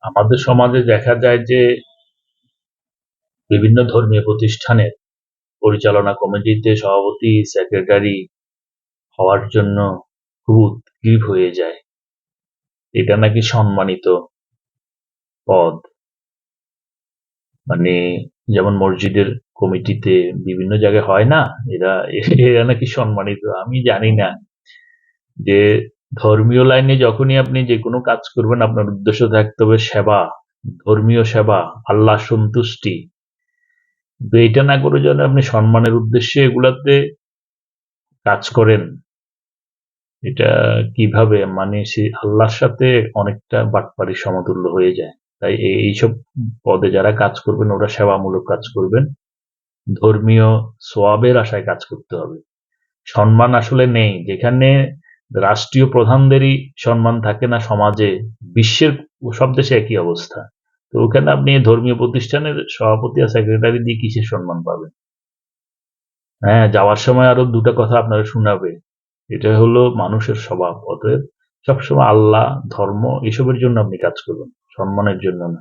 আমাদের সমাজে দেখা যায় যে বিভিন্ন ধর্মীয় প্রতিষ্ঠানের পরিচালনা কমিটিতে সভাপতি, সেক্রেটারি হওয়ার জন্য খুব উদগ্রীব হয়ে যায়। এটা নাকি সম্মানিত পদ। মানে যেমন মসজিদের কমিটিতে বিভিন্ন জায়গায় হয় না, এরা এরা নাকি সম্মানিত। আমি জানি না যে ধর্মীয় লাইনে যখনই আপনি যে কোনো কাজ করবেন আপনার উদ্দেশ্য থাকতে হবে সেবা, ধর্মীয় সেবা, আল্লাহ সন্তুষ্টি। তো এটা না করে যেন আপনি সম্মানের উদ্দেশ্যে এগুলাতে কাজ করেন, এটা কিভাবে মানে সে আল্লাহর সাথে অনেকটা বাটপাড়ির সমতুল্য হয়ে যায়। তাই এইসব পদে যারা কাজ করবেন ওরা সেবামূলক কাজ করবেন, ধর্মীয় সোয়াবের আশায় কাজ করতে হবে। সম্মান আসলে নেই যেখানে রাষ্ট্রীয় প্রধানদেরই সম্মান থাকে না সমাজে, বিশ্বের সব দেশে একই অবস্থা। তো ওখানে আপনি ধর্মীয় প্রতিষ্ঠানের সভাপতি আর সেক্রেটারি দিয়ে কিসের সম্মান পাবেন? হ্যাঁ, যাওয়ার সময় আরো দুটো কথা আপনারা শোনাবে। এটা হলো মানুষের স্বভাব। অতএব সবসময় আল্লাহ, ধর্ম এসবের জন্য আপনি কাজ করবেন, সম্মানের জন্য না।